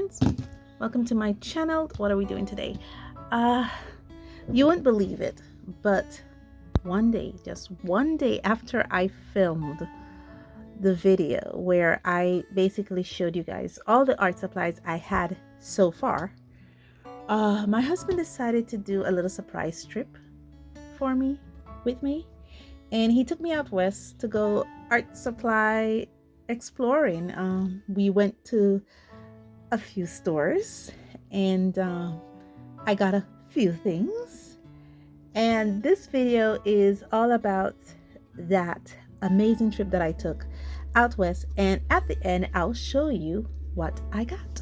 friends, welcome to my channel. What are we doing today? You wouldn't believe it, but one day, just one day after I filmed the video where I basically showed you guys all the art supplies I had so far, my husband decided to do a little surprise trip for me, with me, and he took me out west to go art supply exploring. We went to a few stores and I got a few things, and this video is all about that amazing trip that I took out west, and at the end I'll show you what I got.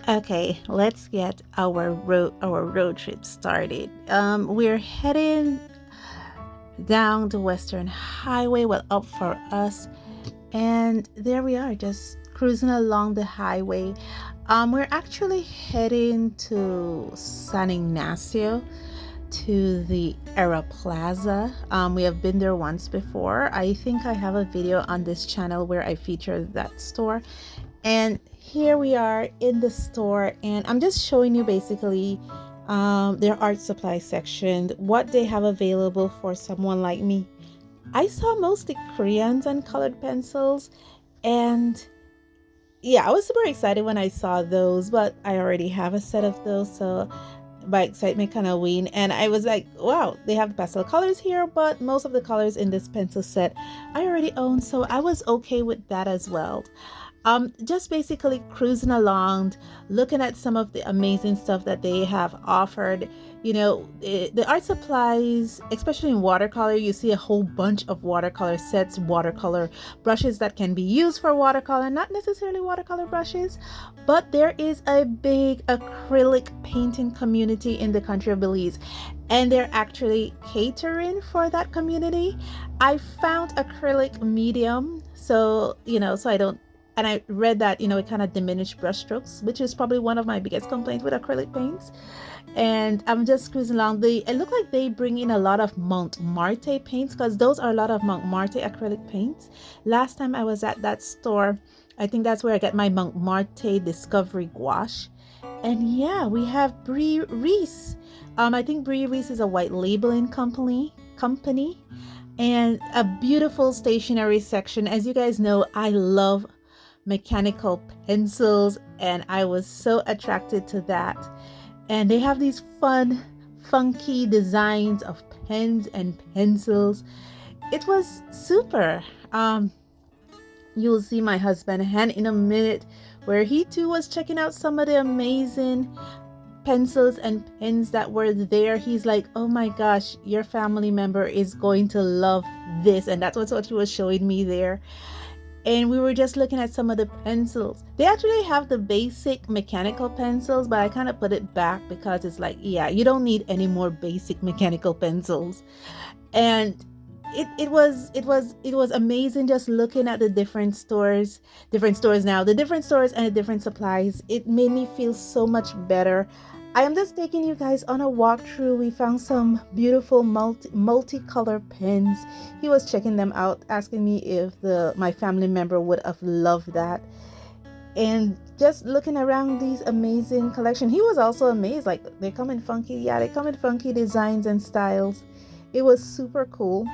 Okay, let's get our road trip started. We're heading down the Western Highway, well, up for us, and there we are, just cruising along the highway. We're actually heading to San Ignacio, to the Era Plaza. We have been there once before. I think I have a video on this channel where I featured that store, and here we are in the store, and I'm just showing you basically their art supply section, what they have available for someone like me. I saw mostly crayons and colored pencils, and yeah, I was super excited when I saw those, but I already have a set of those, so my excitement kind of waned, and I was like, wow, they have pastel colors here, but most of the colors in this pencil set I already own, so I was okay with that as well. Just basically cruising along, looking at some of the amazing stuff that they have offered. You know, the art supplies, especially in watercolor, you see a whole bunch of watercolor sets, watercolor brushes that can be used for watercolor, not necessarily watercolor brushes, but there is a big acrylic painting community in the country of Belize, and they're actually catering for that community. I found acrylic medium, so so I don't, and I read that it kind of diminished brush strokes, which is probably one of my biggest complaints with acrylic paints. And I'm just cruising along. It looked like they bring in a lot of Montmartre paints, because those are a lot of Montmartre acrylic paints. Last time I was at that store, I think that's where I got my Montmartre Discovery gouache. And yeah, we have Brie Reese. I think Brie Reese is a white labeling company, and a beautiful stationery section. As you guys know, I love mechanical pencils, and I was so attracted to that. And they have these fun, funky designs of pens and pencils. It was super. You'll see my husband hand in a minute, where he too was checking out some of the amazing pencils and pens that were there. He's like, oh my gosh, your family member is going to love this, and that's what he was showing me there. And we were just looking at some of the pencils. They actually have the basic mechanical pencils, but I kind of put it back because it's like, yeah, you don't need any more basic mechanical pencils. And it was amazing just looking at the different stores and the different supplies. It made me feel so much better. I am just taking you guys on a walkthrough. We found some beautiful multicolor pens. He was checking them out, asking me if my family member would have loved that. And just looking around these amazing collection, he was also amazed, like, they come in funky. Yeah, they come in funky designs and styles. It was super cool.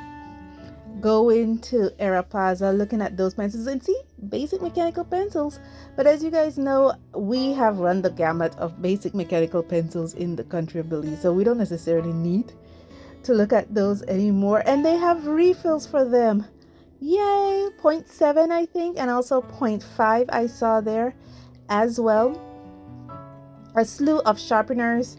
Going to Era Plaza, looking at those pencils, and see, basic mechanical pencils. But as you guys know, we have run the gamut of basic mechanical pencils in the country of Belize, so we don't necessarily need to look at those anymore. And they have refills for them. Yay! 0.7 I think, and also 0.5 I saw there as well. A slew of sharpeners.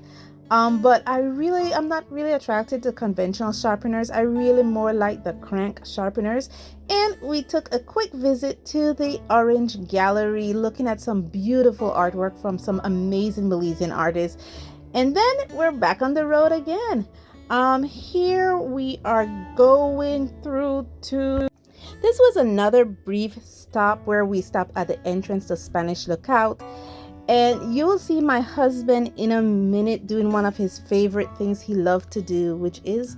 But I'm not really attracted to conventional sharpeners. I really more like the crank sharpeners. And we took a quick visit to the Orange Gallery, looking at some beautiful artwork from some amazing Belizean artists. And then we're back on the road again. Here we are going through to... This was another brief stop where we stopped at the entrance to Spanish Lookout. And you will see my husband in a minute doing one of his favorite things he loved to do, which is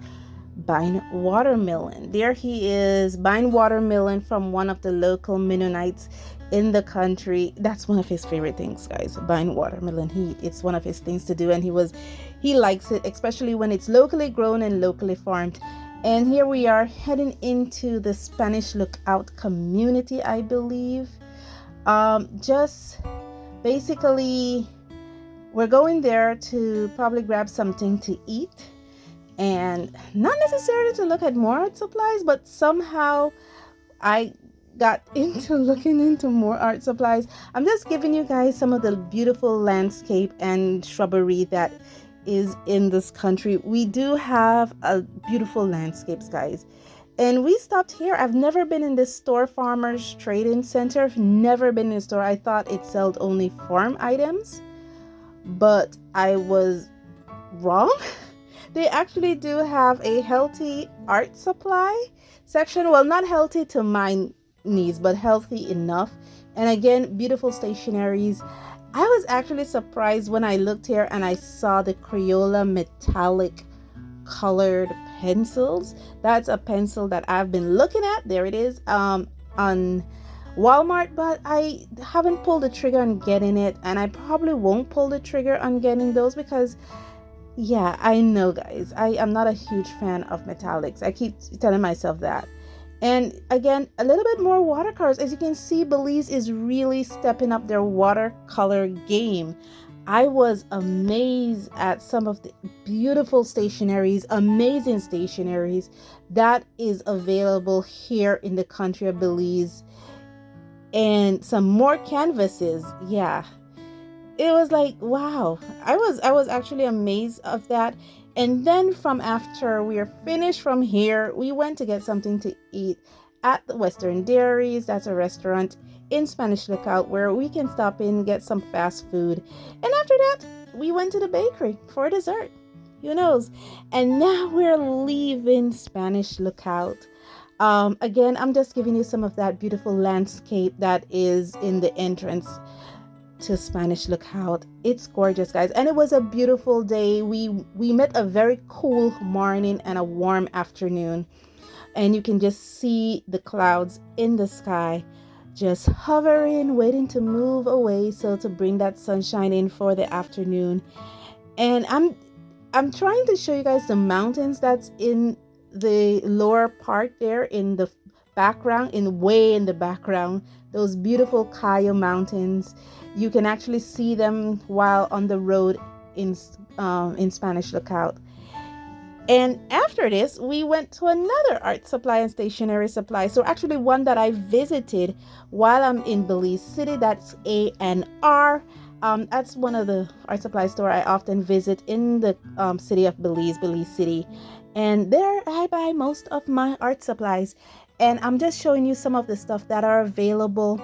buying watermelon. There he is, buying watermelon from one of the local Mennonites in the country. That's one of his favorite things, guys. Buying watermelon. It's one of his things to do, and he likes it, especially when it's locally grown and locally farmed. And here we are heading into the Spanish Lookout community, I believe. Just basically, we're going there to probably grab something to eat, and not necessarily to look at more art supplies, but somehow I got into looking into more art supplies. I'm just giving you guys some of the beautiful landscape and shrubbery that is in this country. We do have a beautiful landscapes, guys. And we stopped here. I've never been in this store, Farmers Trading Center. I've never been in a store. I thought it sold only farm items, but I was wrong. They actually do have a healthy art supply section. Well, not healthy to my needs, but healthy enough. And again, beautiful stationaries. I was actually surprised when I looked here and I saw the Crayola metallic colored pencils. That's a pencil that I've been looking at. There it is, on Walmart, but I haven't pulled the trigger on getting it, and I probably won't pull the trigger on getting those because, yeah, I know, guys, I am not a huge fan of metallics. I keep telling myself that. And again, a little bit more watercolors. As you can see, Belize is really stepping up their watercolor game. I was amazed at some of the beautiful stationaries, amazing stationaries that is available here in the country of Belize, and some more canvases. Yeah, it was like, wow. I was actually amazed of that. And then from after we are finished from here, we went to get something to eat at the Western Dairies. That's a restaurant in Spanish Lookout where we can stop in, get some fast food. And after that, we went to the bakery for dessert. Who knows? And now we're leaving Spanish Lookout. Again, I'm just giving you some of that beautiful landscape that is in the entrance to Spanish Lookout. It's gorgeous, guys, and it was a beautiful day. We met a very cool morning and a warm afternoon, and you can just see the clouds in the sky just hovering, waiting to move away, so to bring that sunshine in for the afternoon. And I'm trying to show you guys the mountains that's in the lower part there in the background, way in the background, those beautiful Cayo Mountains. You can actually see them while on the road in Spanish Lookout. And after this, we went to another art supply and stationery supply. So actually one that I visited while I'm in Belize City, that's A&R. That's one of the art supply store I often visit in the city of Belize City. And there I buy most of my art supplies. And I'm just showing you some of the stuff that are available.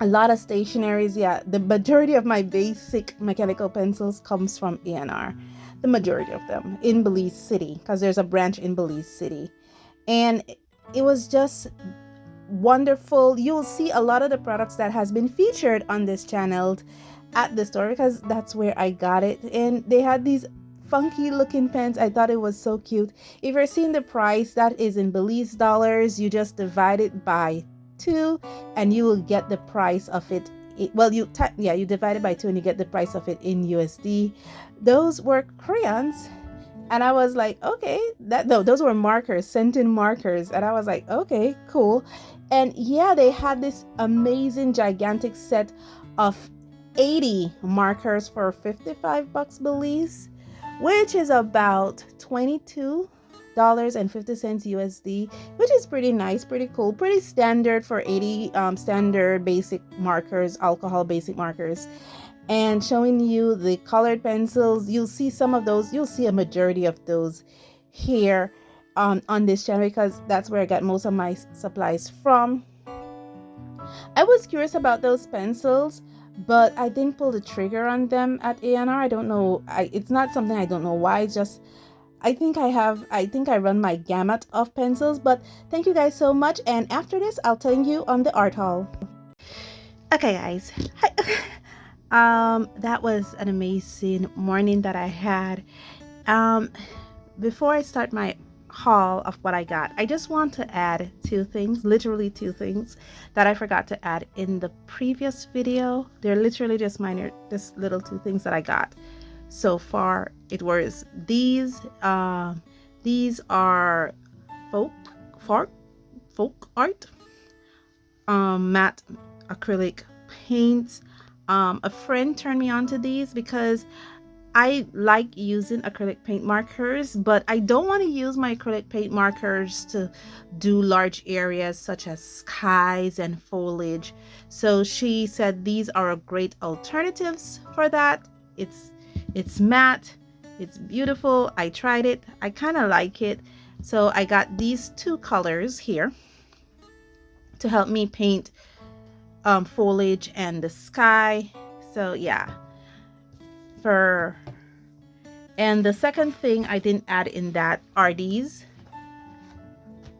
A lot of stationaries. Yeah, the majority of my basic mechanical pencils comes from A&R. The majority of them in Belize City, because there's a branch in Belize City. And it was just wonderful. You'll see a lot of the products that has been featured on this channel at the store because that's where I got it. And they had these funky looking pens. I thought it was so cute. If you're seeing the price, that is in Belize dollars. You just divide it by 2 and you will get the price of it. You divide it by 2 and you get the price of it in USD. Those were crayons, and I was like, okay, those were markers, scented markers, and I was like, okay, cool. And yeah, they had this amazing gigantic set of 80 markers for $55 Belize, which is about $22.50 USD, which is pretty nice, pretty cool, pretty standard for 80 standard basic markers, alcohol basic markers. And showing you the colored pencils, you'll see some of those, you'll see a majority of those here on this channel because that's where I got most of my supplies from. I was curious about those pencils, but I didn't pull the trigger on them at A&R. I don't know. It's not something I don't know why. It's just I think I run my gamut of pencils. But thank you guys so much. And after this, I'll tell you on the art haul. Okay, guys. Hi. That was an amazing morning that I had. Before I start my haul of what I got. I just want to add two things, literally two things that I forgot to add in the previous video. They're literally just minor, just little two things that I got so far. It was these. These are folk art, matte acrylic paints. A friend turned me on to these because I like using acrylic paint markers, but I don't want to use my acrylic paint markers to do large areas such as skies and foliage. So she said these are great alternatives for that. It's matte, it's beautiful. I tried it. I kind of like it. So I got these two colors here to help me paint foliage and the sky. So yeah, and the second thing I didn't add in that are these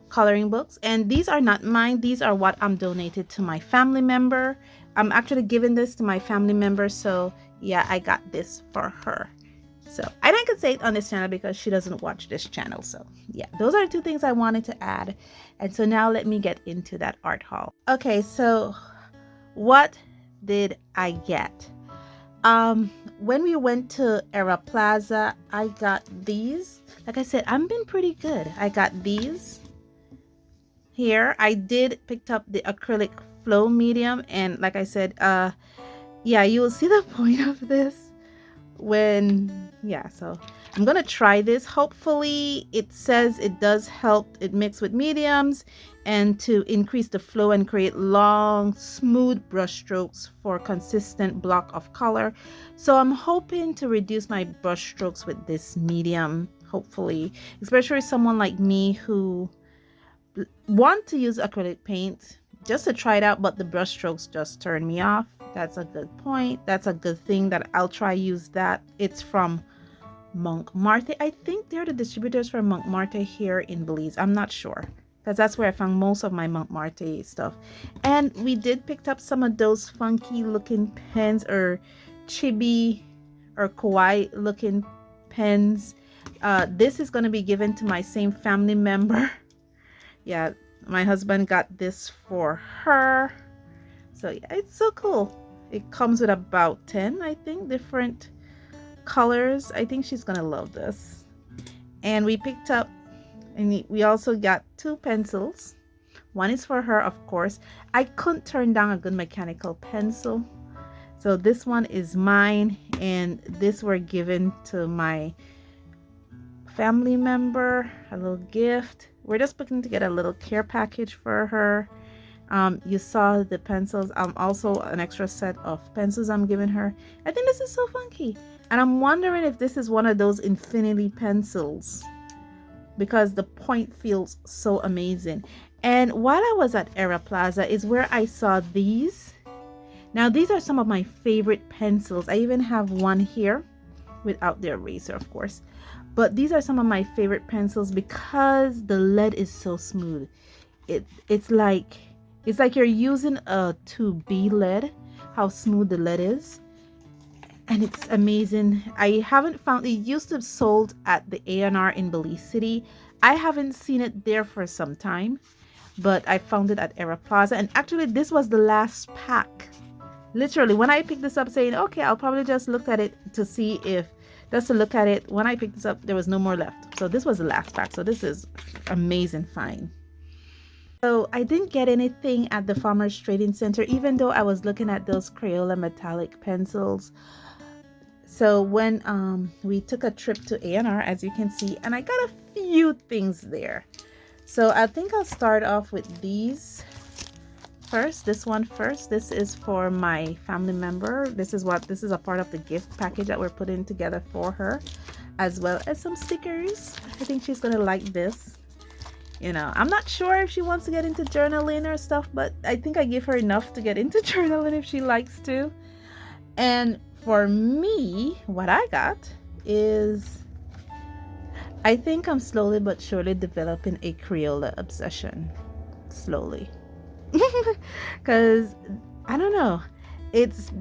coloring books, and these are not mine. These are what I'm donated to my family member. I'm actually giving this to my family member, so yeah, I got this for her. So I could say it on this channel because she doesn't watch this channel. So yeah, those are two things I wanted to add. And so now let me get into that art haul. Okay, so what did I get? When we went to Era Plaza, I got these. Like I said, I've been pretty good. I got these here. I did picked up the acrylic flow medium, and like I said, yeah, you will see the point of this when, yeah, so I'm gonna try this. Hopefully it says it does help it mix with mediums and to increase the flow and create long smooth brush strokes for consistent block of color. So I'm hoping to reduce my brush strokes with this medium, hopefully, especially someone like me who want to use acrylic paint just to try it out, but the brush strokes just turn me off. That's a good point. That's a good thing that I'll try use that. It's from Montmartre. I think they're the distributors for Montmartre here in Belize. I'm not sure because that's where I found most of my Montmartre stuff. And we did pick up some of those funky looking pens, or chibi or kawaii looking pens. This is going to be given to my same family member. Yeah, my husband got this for her. So yeah, it's so cool. It comes with about 10, I think, different colors. I think she's gonna love this. And we picked up, and we also got two pencils. One is for her, of course. I couldn't turn down a good mechanical pencil, so this one is mine, and this were given to my family member, a little gift. We're just putting together a little care package for her. You saw the pencils. Also an extra set of pencils I'm giving her. I think this is so funky, and I'm wondering if this is one of those infinity pencils because the point feels so amazing. And while I was at Era Plaza is where I saw these. Now these are some of my favorite pencils. I even have one here without the eraser, of course, but these are some of my favorite pencils because the lead is so smooth. It's like you're using a 2B lead, how smooth the lead is. And it's amazing. I haven't found, it used to be sold at the A&R in Belize City. I haven't seen it there for some time, but I found it at Era Plaza. And actually this was the last pack. Literally, when I picked this up saying, okay, I'll probably just look at it to see if, just to look at it. When I picked this up, there was no more left. So this was the last pack. So this is amazing find. So I didn't get anything at the Farmers Trading Center, even though I was looking at those Crayola metallic pencils. So when we took a trip to A&R, as you can see, and I got a few things there. So I think I'll start off with these first. This one first. This is for my family member. This is a part of the gift package that we're putting together for her, as well as some stickers. I think she's gonna like this. You know, I'm not sure if she wants to get into journaling or stuff, but I think I give her enough to get into journaling if she likes to. And for me, what I got is, I think I'm slowly but surely developing a Crayola obsession. Slowly. Because, I don't know, it's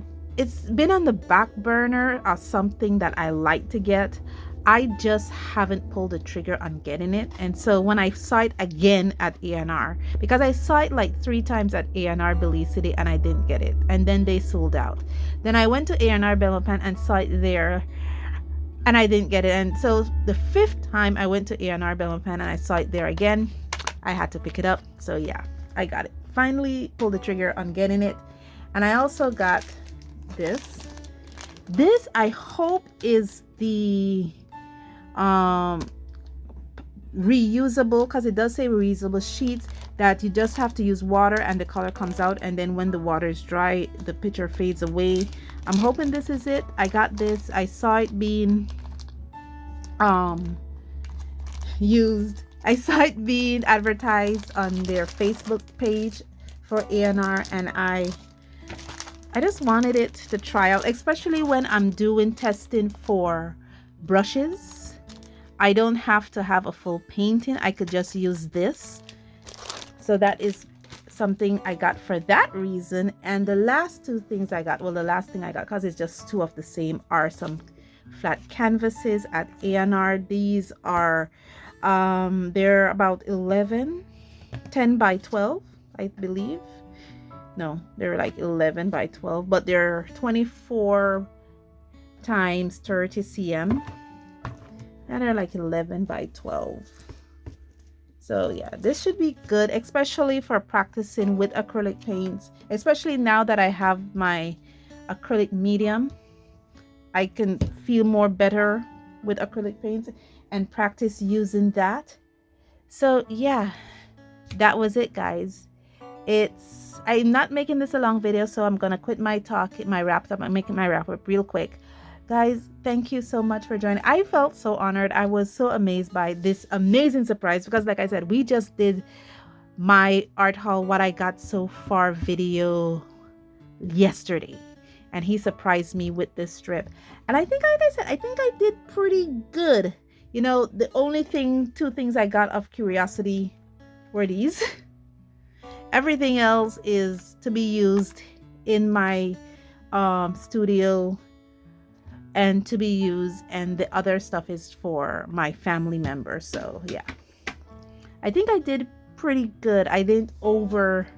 been on the back burner of something that I like to get. I just haven't pulled the trigger on getting it. And so when I saw it again at A&R, because I saw it like 3 times at A&R Belize City and I didn't get it, and then they sold out. Then I went to A&R Belmopan and saw it there and I didn't get it. And so the 5th time I went to A&R Belmopan and I saw it there again, I had to pick it up. So yeah, I got it. Finally pulled the trigger on getting it. And I also got this. This I hope is the reusable, because it does say reusable sheets that you just have to use water and the color comes out, and then when the water is dry the picture fades away. I'm hoping this is it. I got this. I saw it being used. I saw it being advertised on their Facebook page for A&R, and I just wanted it to try out, especially when I'm doing testing for brushes. I don't have to have a full painting. I could just use this. So that is something I got for that reason. And the last 2 things I got, well, the last thing I got, because it's just 2 of the same, are some flat canvases at A&R. These are, they're about 10 by 12, I believe. No, they're like 11 by 12, but they're 24 times 30 cm. And they're like 11 by 12. So yeah, this should be good, especially for practicing with acrylic paints, especially now that I have my acrylic medium. I can feel more better with acrylic paints and practice using that. So yeah, that was it, guys. I'm not making this a long video, so I'm gonna quit my talk, my wrap up. I'm making my wrap up real quick. Guys, thank you so much for joining. I felt so honored. I was so amazed by this amazing surprise, because like I said, we just did my art haul, what I got so far video yesterday, and he surprised me with this strip. And I think, like I said, I think I did pretty good. You know, the only 2 things I got of curiosity were these. Everything else is to be used in my studio and to be used, and the other stuff is for my family members. So yeah, I think I did pretty good. I didn't over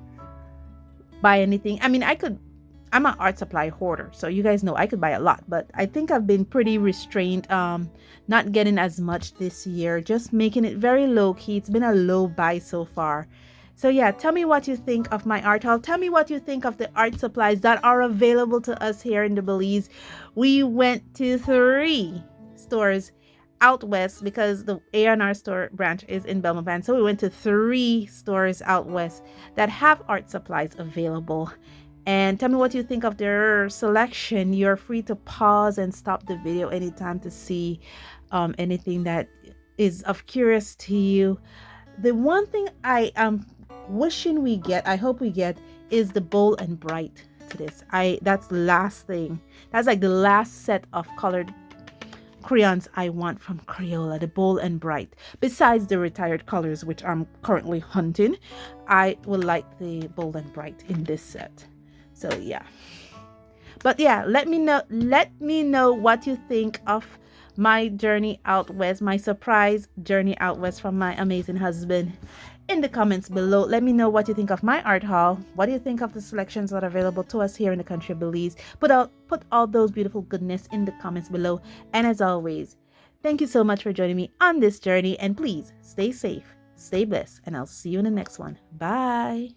buy anything. I mean, I'm an art supply hoarder, so you guys know I could buy a lot, but I think I've been pretty restrained, not getting as much this year, just making it very low key. It's been a low buy so far. So yeah, tell me what you think of my art haul. Tell me what you think of the art supplies that are available to us here in the Belize. We went to 3 stores out west, because the A&R store branch is in Belmopan. So we went to 3 stores out west that have art supplies available. And tell me what you think of their selection. You're free to pause and stop the video anytime to see anything that is of curious to you. The one thing I am wishing we get, I hope we get, is the Bold and Bright to this. That's the last thing. That's like the last set of colored crayons I want from Crayola, the Bold and Bright. Besides the retired colors, which I'm currently hunting, I would like the Bold and Bright in this set. So yeah. But yeah, let me know what you think of my journey out west, my surprise journey out west from my amazing husband, in the comments below. Let me know what you think of my art haul. What do you think of the selections that are available to us here in the country of Belize? Put all those beautiful goodness in the comments below. And as always, thank you so much for joining me on this journey, and please stay safe, stay blessed, and I'll see you in the next one. Bye.